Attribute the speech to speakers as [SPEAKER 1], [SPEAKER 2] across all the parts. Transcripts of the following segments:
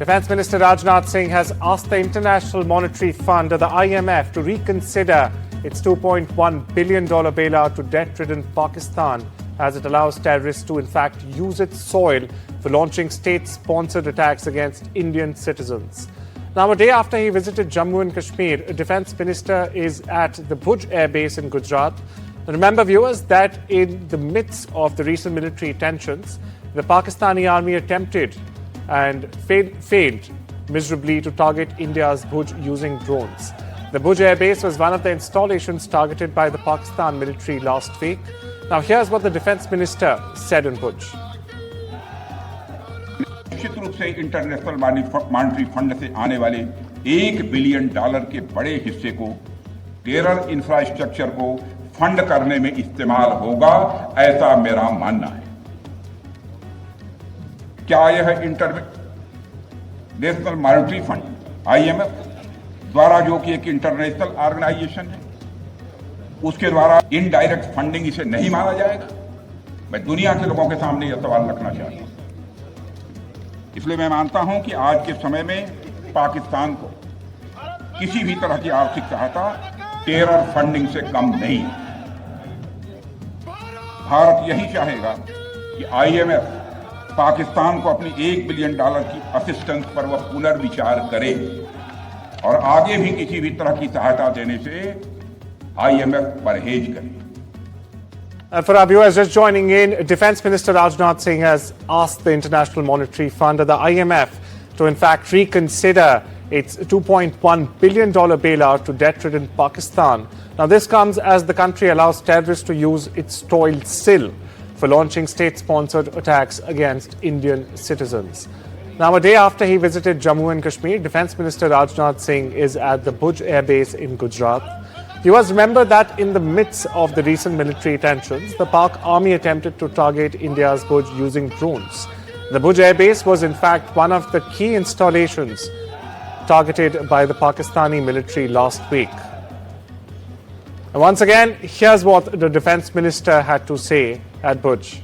[SPEAKER 1] Defence Minister Rajnath Singh has asked the International Monetary Fund, or the IMF, to reconsider its $2.1 billion bailout to debt-ridden Pakistan, as it allows terrorists to in fact use its soil for launching state-sponsored attacks against Indian citizens. Now, a day after he visited Jammu and Kashmir, a defence minister is at the Bhuj Air Base in Gujarat. Remember, viewers, that in the midst of the recent military tensions, the Pakistani army attempted and failed miserably to target India's Bhuj using drones. The Bhuj Air Base was one of the installations targeted by the Pakistan military last week. Now, here's what the defence minister said in Bhuj.
[SPEAKER 2] निश्चित रूप से international monetary fund से आने वाले $1 billion के बड़े हिस्से को टेरर इंफ्रास्ट्रक्चर को फंड करने में इस्तेमाल होगा, ऐसा मेरा मानना है। क्या यह इंटरनेशनल मॉनेटरी फंड IMF द्वारा, जो कि एक इंटरनेशनल ऑर्गेनाइजेशन है, उसके द्वारा इनडायरेक्ट फंडिंग इसे नहीं माना जाएगा? मैं दुनिया के लोगों के सामने यह सवाल रखना चाहता हूं। इसलिए मैं मानता हूं कि आज के समय में पाकिस्तान को किसी भी तरह की आर्थिक सहायता टेरर फंडिंग से कम नहीं है। भारत यही चाहेगा कि IMF पाकिस्तान को अपनी $1 बिलियन की असिस्टेंस पर वह पुनर्विचार करे और आगे भी किसी भी तरह की सहायता देने से IMF परहेज करे।
[SPEAKER 1] And for our viewers just joining in, Defence Minister Rajnath Singh has asked the International Monetary Fund, or the IMF, to in fact reconsider its $2.1 billion bailout to debt-ridden Pakistan. Now, this comes as the country allows terrorists to use its toiled sill for launching state-sponsored attacks against Indian citizens. Now, a day after he visited Jammu and Kashmir, Defence Minister Rajnath Singh is at the Bhuj Air Base in Gujarat. You must remember that in the midst of the recent military tensions, the Pak army attempted to target India's Bhuj using drones. The Bhuj Air Base was in fact one of the key installations targeted by the Pakistani military last week. And once again, here's what the defence minister had to say at Bhuj.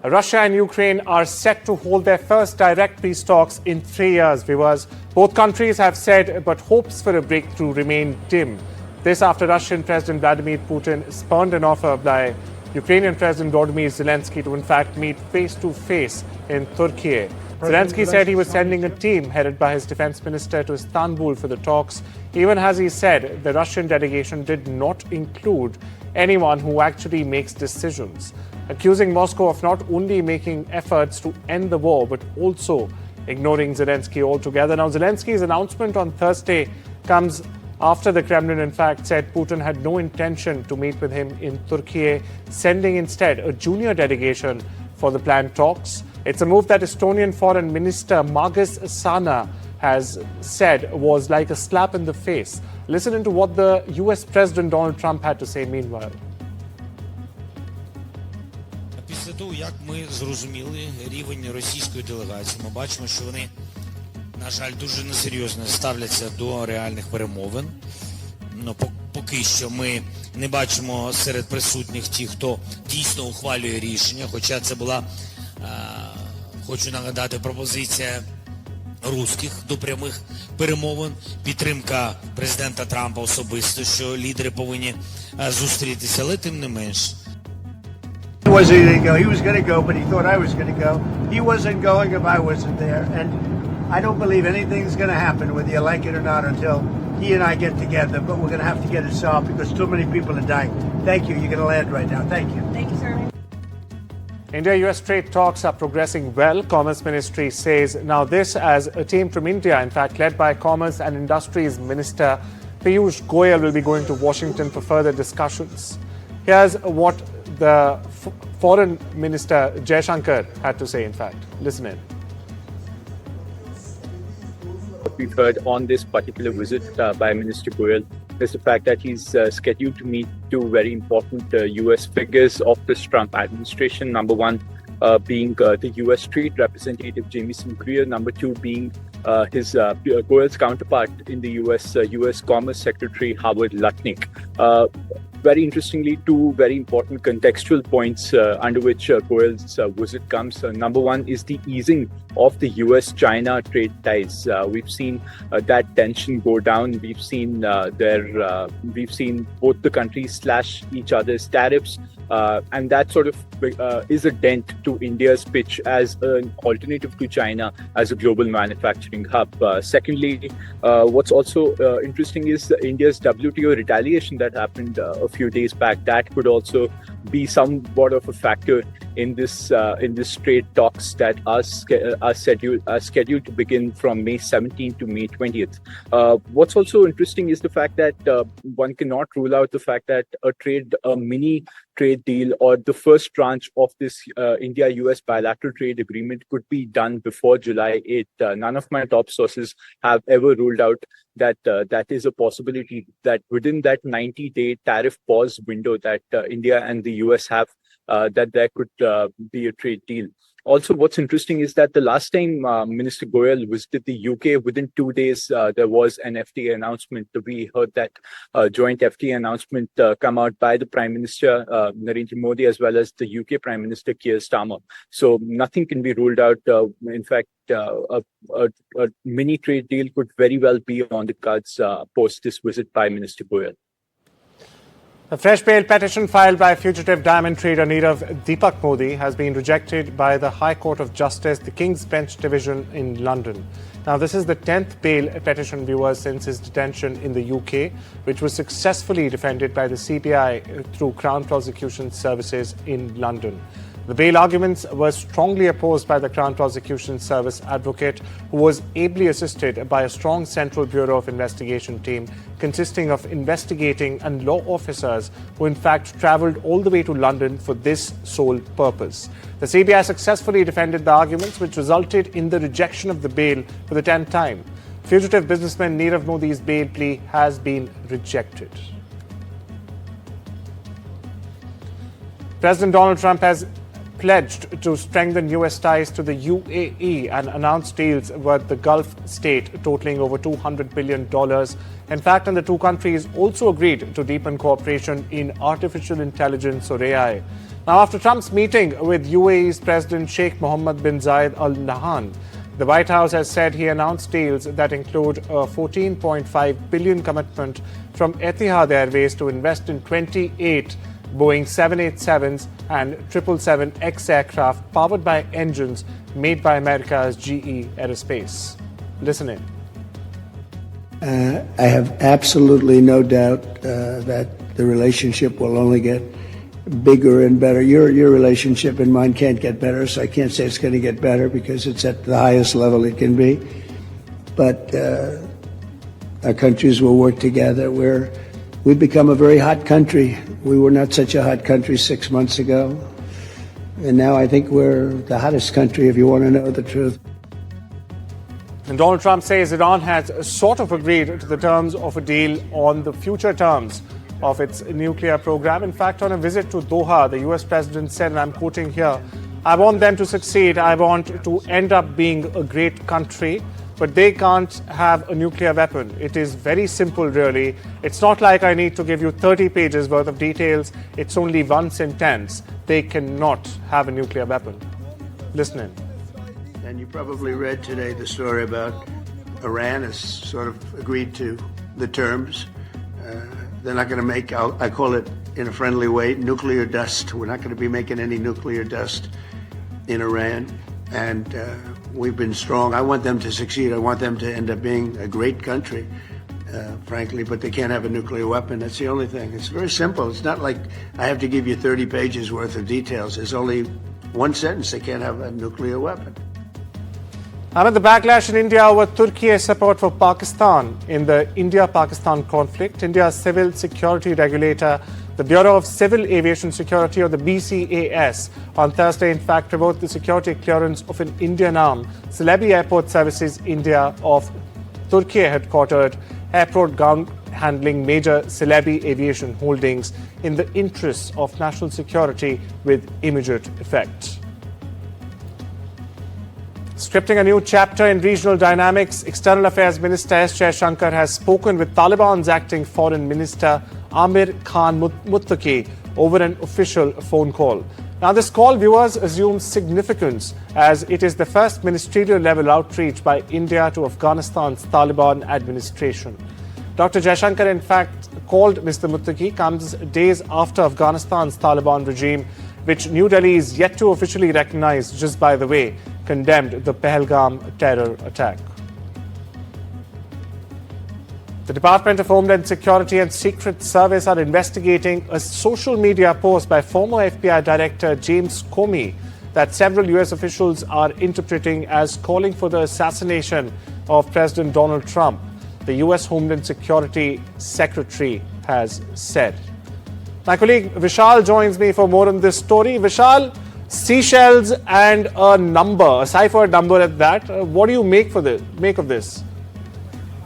[SPEAKER 1] Russia and Ukraine are set to hold their first direct peace talks in 3 years, viewers. Both countries have said, but hopes for a breakthrough remain dim. This after Russian President Vladimir Putin spurned an offer by Ukrainian President Volodymyr Zelensky to in fact meet face-to-face in Turkey. Zelensky said he was sending a team headed by his defense minister to Istanbul for the talks, even as he said the Russian delegation did not include anyone who actually makes decisions, accusing Moscow of not only making efforts to end the war but also ignoring Zelensky altogether. Now, Zelensky's announcement on Thursday comes after the Kremlin, in fact, said Putin had no intention to meet with him in Turkey, sending instead a junior delegation for the planned talks. It's a move that Estonian Foreign Minister Margus Sana has said was like a slap in the face. Listen to what the US President Donald Trump had to say meanwhile.
[SPEAKER 3] Після того, як ми зрозуміли рівень російської делегації, ми бачимо, що вони, на жаль, дуже несерйозно ставляться до реальних перемовин. Ну, поки що ми не бачимо серед присутніх ті, хто дійсно ухвалює рішення, хоча це була, хочу нагадати, пропозиція русських до прямих перемовин, підтримка президента Трампа особисто, що лідери повинні зустрітися, але тим не менш.
[SPEAKER 4] He wasn't going to go. He was going to go, but he thought I was going to go. He wasn't going if I wasn't there. And I don't believe anything's going to happen, whether you like it or not, until he and I get together. But we're going to have to get it solved because too many people are dying. Thank you. You're going to land right now. Thank you.
[SPEAKER 5] Thank you, sir.
[SPEAKER 1] India-US trade talks are progressing well, Commerce Ministry says. Now this as a team from India, in fact, led by Commerce and Industries Minister Piyush Goyal, will be going to Washington for further discussions. Here's what the Foreign Minister Jaishankar had to say, in fact. Listen in.
[SPEAKER 6] What we've heard on this particular visit by Minister Goyal is the fact that he's scheduled to meet two very important US figures of this Trump administration. Number one being the US Trade Representative Jamieson Greer. Number two being his Goyal's counterpart in the US Commerce Secretary Howard Lutnick. very interestingly, two very important contextual points under which Goel's visit comes. Number one is the easing of the US-China trade ties. We've seen that tension go down. We've seen we've seen both the countries slash each other's tariffs, and that sort of is a dent to India's pitch as an alternative to China as a global manufacturing hub. Secondly, what's also interesting is India's WTO retaliation that happened a few days back. That could also be somewhat of a factor in this trade talks that are scheduled to begin from May 17th to May 20th. What's also interesting is the fact that one cannot rule out the fact that a mini trade deal or the first tranche of this India-US bilateral trade agreement could be done before July 8th. None of my top sources have ever ruled out that that is a possibility, that within that 90-day tariff pause window that India and the US have, that there could be a trade deal. Also, what's interesting is that the last time Minister Goel visited the UK, within 2 days, there was an FTA announcement. We heard that joint FTA announcement come out by the Prime Minister, Narendra Modi, as well as the UK Prime Minister, Keir Starmer. So nothing can be ruled out. In fact, a mini trade deal could very well be on the cards post this visit by Minister Goel.
[SPEAKER 1] A fresh bail petition filed by fugitive diamond trader Nirav Deepak Modi has been rejected by the High Court of Justice, the King's Bench Division in London. Now, this is the 10th bail petition, viewers, since his detention in the UK, which was successfully defended by the CBI through Crown Prosecution Services in London. The bail arguments were strongly opposed by the Crown Prosecution Service advocate, who was ably assisted by a strong Central Bureau of Investigation team consisting of investigating and law officers who in fact travelled all the way to London for this sole purpose. The CBI successfully defended the arguments, which resulted in the rejection of the bail for the 10th time. Fugitive businessman Nirav Modi's bail plea has been rejected. President Donald Trump has pledged to strengthen US ties to the UAE and announced deals with the Gulf state totaling over $200 billion. In fact, and the two countries also agreed to deepen cooperation in artificial intelligence, or AI. Now, after Trump's meeting with UAE's President Sheikh Mohammed bin Zayed Al Nahyan, the White House has said he announced deals that include a $14.5 billion commitment from Etihad Airways to invest in 28 Boeing 787s and 777X aircraft powered by engines made by America's GE Aerospace. Listen in.
[SPEAKER 4] I have absolutely no doubt that the relationship will only get bigger and better. Your relationship and mine can't get better, so I can't say it's going to get better because it's at the highest level it can be. But our countries will work together. We've become a very hot country. We were not such a hot country 6 months ago. And now I think we're the hottest country, if you want to know the truth.
[SPEAKER 1] And Donald Trump says Iran has sort of agreed to the terms of a deal on the future terms of its nuclear program. In fact, on a visit to Doha, the US president said, and I'm quoting here, "I want them to succeed. I want to end up being a great country. But they can't have a nuclear weapon. It is very simple, really. It's not like I need to give you 30 pages worth of details. It's only one sentence. They cannot have a nuclear weapon." Listen in.
[SPEAKER 4] And you probably read today the story about Iran has sort of agreed to the terms. They're not going to make, I call it in a friendly way, nuclear dust. We're not going to be making any nuclear dust in Iran. And we've been strong. I want them to succeed. I want them to end up being a great country, frankly, but they can't have a nuclear weapon. That's the only thing. It's very simple. It's not like I have to give you 30 pages worth of details. There's only one sentence. They can't have a nuclear weapon.
[SPEAKER 1] Amid the backlash in India over Turkey's support for Pakistan in the India-Pakistan conflict, India's civil security regulator, the Bureau of Civil Aviation Security, or the BCAS, on Thursday, in fact, revoked the security clearance of an Indian arm, Celebi Airport Services India of Turkey headquartered airport ground handling major Celebi aviation holdings in the interests of national security with immediate effect. Scripting a new chapter in regional dynamics, External Affairs Minister S. Jaishankar has spoken with Taliban's acting foreign minister Amir Khan Muttaqi over an official phone call. Now, this call, viewers, assumes significance as it is the first ministerial level outreach by India to Afghanistan's Taliban administration. Dr. Jaishankar, in fact, called Mr. Muttaqi comes days after Afghanistan's Taliban regime, which New Delhi is yet to officially recognize, just by the way, condemned the Pahalgam terror attack. The Department of Homeland Security and Secret Service are investigating a social media post by former FBI Director James Comey that several US officials are interpreting as calling for the assassination of President Donald Trump, the US Homeland Security Secretary has said. My colleague Vishal joins me for more on this story. Vishal, seashells and a number, a cipher number at that. What do you make of this?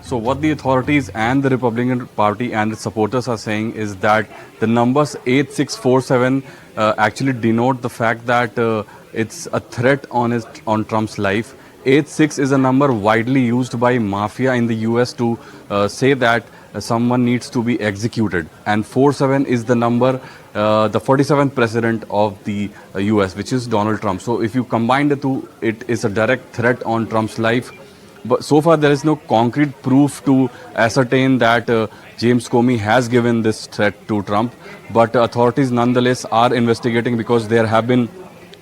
[SPEAKER 5] So what the authorities and the Republican Party and its supporters are saying is that the numbers 8647 actually denote the fact that it's a threat on Trump's life. 86 is a number widely used by mafia in the US to say that someone needs to be executed. And 47 is the number, the 47th president of the US, which is Donald Trump. So if you combine the two, it is a direct threat on Trump's life. But so far, there is no concrete proof to ascertain that James Comey has given this threat to Trump. But authorities nonetheless are investigating because there have been,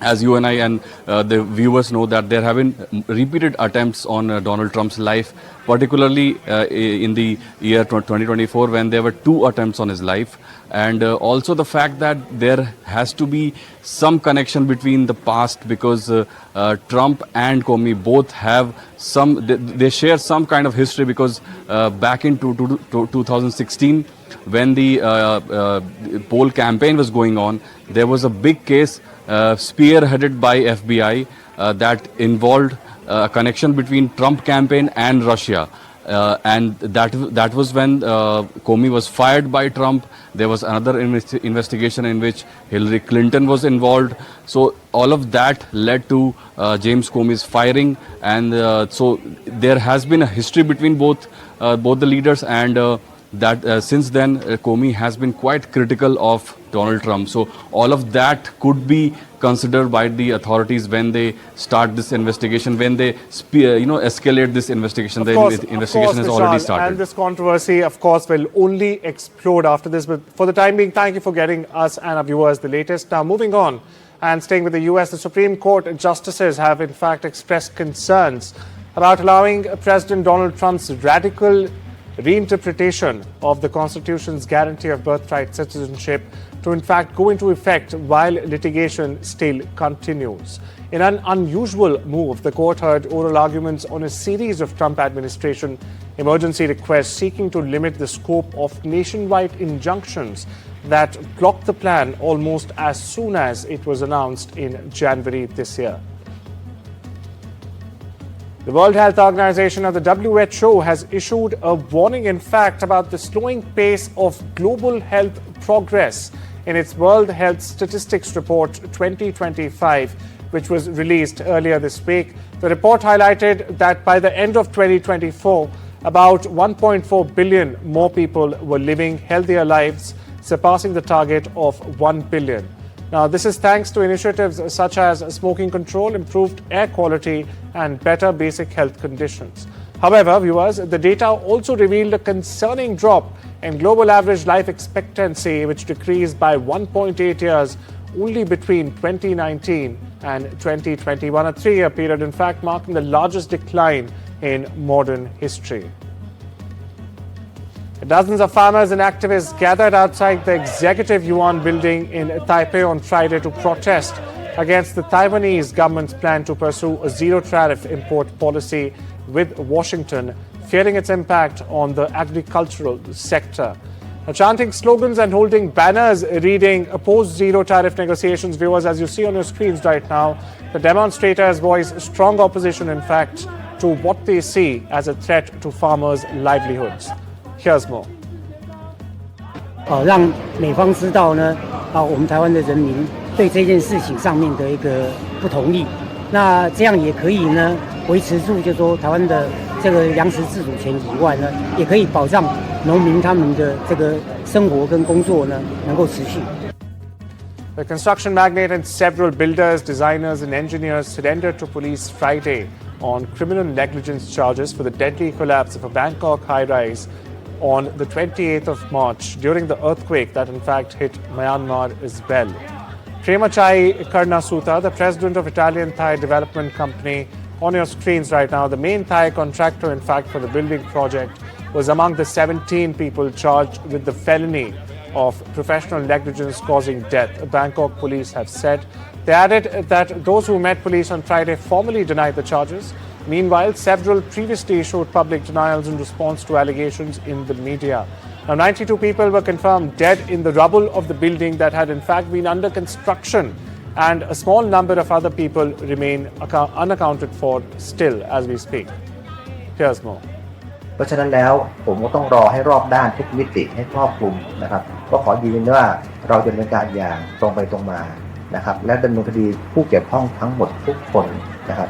[SPEAKER 5] as you and I and the viewers know, that there have been repeated attempts on Donald Trump's life, particularly in the year 2024 when there were 2 attempts on his life. And also the fact that there has to be some connection between the past because Trump and Comey both have they share some kind of history because back in 2016 when the poll campaign was going on, there was a big case spearheaded by FBI that involved a connection between Trump campaign and Russia. And that was when Comey was fired by Trump. There was another investigation in which Hillary Clinton was involved. So all of that led to James Comey's firing. And so there has been a history between both the leaders, and that since then Comey has been quite critical of Donald Trump. So all of that could be considered by the authorities when they start this investigation, when they escalate this investigation. The investigation has already started.
[SPEAKER 1] And this controversy, of course, will only explode after this. But for the time being, thank you for getting us and our viewers the latest. Now, moving on and staying with the US, the Supreme Court justices have in fact expressed concerns about allowing President Donald Trump's radical reinterpretation of the Constitution's guarantee of birthright citizenship to in fact go into effect while litigation still continues. In an unusual move, the court heard oral arguments on a series of Trump administration emergency requests seeking to limit the scope of nationwide injunctions that blocked the plan almost as soon as it was announced in January this year. The World Health Organization of the WHO has issued a warning, in fact, about the slowing pace of global health progress in its World Health Statistics Report 2025, which was released earlier this week. The report highlighted that by the end of 2024, about 1.4 billion more people were living healthier lives, surpassing the target of 1 billion. Now, this is thanks to initiatives such as smoking control, improved air quality, and better basic health conditions. However, viewers, the data also revealed a concerning drop in global average life expectancy, which decreased by 1.8 years only between 2019 and 2021, a 3-year period, in fact, marking the largest decline in modern history. Dozens of farmers and activists gathered outside the Executive Yuan building in Taipei on Friday to protest against the Taiwanese government's plan to pursue a zero-tariff import policy with Washington, fearing its impact on the agricultural sector. Now, chanting slogans and holding banners reading opposed zero-tariff negotiations, viewers, as you see on your screens right now, the demonstrators voice strong opposition, in fact, to what they see as a threat to farmers' livelihoods. Here's more.
[SPEAKER 7] 让美方知道呢，我们台湾的人民对这件事情上面的一个不同意，那这样也可以呢维持住，就说台湾的这个粮食自主权以外呢，也可以保障农民他们的这个生活跟工作呢能够持续。
[SPEAKER 1] The construction magnate and several builders, designers and engineers surrendered to police Friday on criminal negligence charges for the deadly collapse of a Bangkok high-rise on the 28th of March during the earthquake that in fact hit Myanmar as well. Premachai Karnasuta, the president of Italian Thai Development Company, on your screens right now, the main Thai contractor in fact for the building project, was among the 17 people charged with the felony of professional negligence causing death, Bangkok police have said. They added that those who met police on Friday formally denied the charges. Meanwhile, several previously issued public denials in response to allegations in the media. Now, 92 people were confirmed dead in the rubble of the building that had in fact been under construction, and a small number of other people remain unaccounted for still as we speak. Here's more.
[SPEAKER 8] เพราะฉะนั้นแล้วผมก็ต้องรอให้รอบด้านทุกมิติให้ครอบคลุมนะครับก็ขอยืนยันว่าเราจะดำเนินการอย่างตรงไปตรงมานะครับและดำเนินคดีผู้เกี่ยวข้องทั้งหมดทุกคนนะครับ